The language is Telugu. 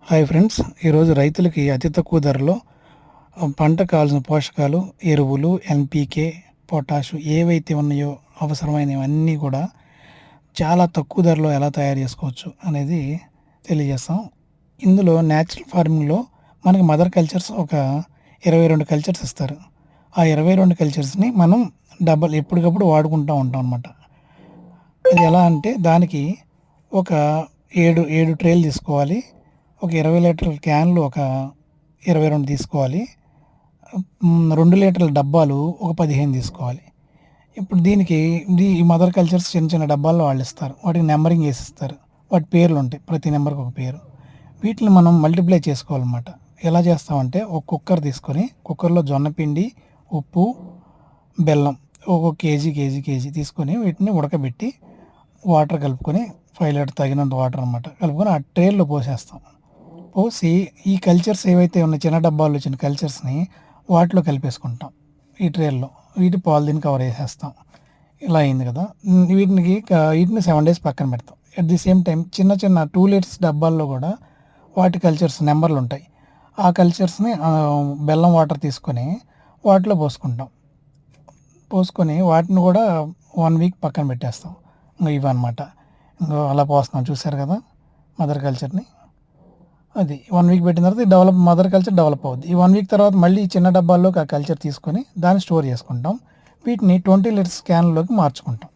హాయ్ ఫ్రెండ్స్, ఈరోజు రైతులకి అతి తక్కువ ధరలో పంటకు కావాల్సిన పోషకాలు, ఎరువులు, ఎన్‌పీకే, పొటాషు ఏవైతే ఉన్నాయో అవసరమైనవన్నీ కూడా చాలా తక్కువ ధరలో ఎలా తయారు చేసుకోవచ్చు అనేది తెలియజేస్తాం. ఇందులో న్యాచురల్ ఫార్మింగ్‌లో మనకి మదర్ కల్చర్స్ ఒక 22 కల్చర్స్ ఇస్తారు. ఆ 22 కల్చర్స్‌ని మనం ఎప్పటికప్పుడు వాడుకుంటూ ఉంటాం అనమాట. అది ఎలా అంటే దానికి ఒక 7 ట్రేలు తీసుకోవాలి. ఒక 20 లీటర్ల క్యాన్లు ఒక 22 తీసుకోవాలి. 2 లీటర్ల డబ్బాలు ఒక 15 తీసుకోవాలి. ఇప్పుడు దీనికి ఈ మదర్ కల్చర్స్ చిన్న చిన్న డబ్బాల్లో వాళ్ళు ఇస్తారు. వాటికి నెంబరింగ్ వేసి ఇస్తారు. వాటి పేర్లు ఉంటాయి. ప్రతి నెంబర్కి ఒక పేరు. వీటిని మనం మల్టిప్లై చేసుకోవాలన్నమాట. ఎలా చేస్తామంటే ఒక కుక్కర్ తీసుకొని కుక్కర్లో జొన్న పిండి, ఉప్పు, బెల్లం ఒక కేజీ తీసుకొని వీటిని ఉడకబెట్టి వాటర్ కలుపుకొని 5 లీటర్ తగినంత వాటర్ అనమాట కలుపుకొని ఆ ట్రేల్లో పోసేస్తాం. పోసి ఈ కల్చర్స్ ఏవైతే ఉన్నాయి చిన్న డబ్బాల్లో వచ్చిన కల్చర్స్ని వాటిలో కలిపేసుకుంటాం. ఈ ట్రేల్లో వీటి పాలిథిన్ కవర్ వేసేస్తాం. ఇలా అయింది కదా. వీటిని 7 డేస్ పక్కన పెడతాం. అట్ ది సేమ్ టైం చిన్న చిన్న 2 లీటర్స్ డబ్బాల్లో కూడా వాటి కల్చర్స్ నెంబర్లు ఉంటాయి. ఆ కల్చర్స్ని బెల్లం వాటర్ తీసుకొని వాటిలో పోసుకొని వాటిని కూడా 1 వీక్ పక్కన పెట్టేస్తాం. ఇవన్నమాట. అలా పోస్తున్నాం, చూసారు కదా మదర్ కల్చర్ని. అది 1 వీక్ పెట్టిన తర్వాత మదర్ కల్చర్ డెవలప్ అవుద్ది. ఈ 1 వీక్ తర్వాత మళ్ళీ చిన్న డబ్బాల్లోకి ఆ కల్చర్ తీసుకొని దాన్ని స్టోర్ చేసుకుంటాం. వీటిని 20 లీటర్స్ క్యాన్లోకి మార్చుకుంటాం.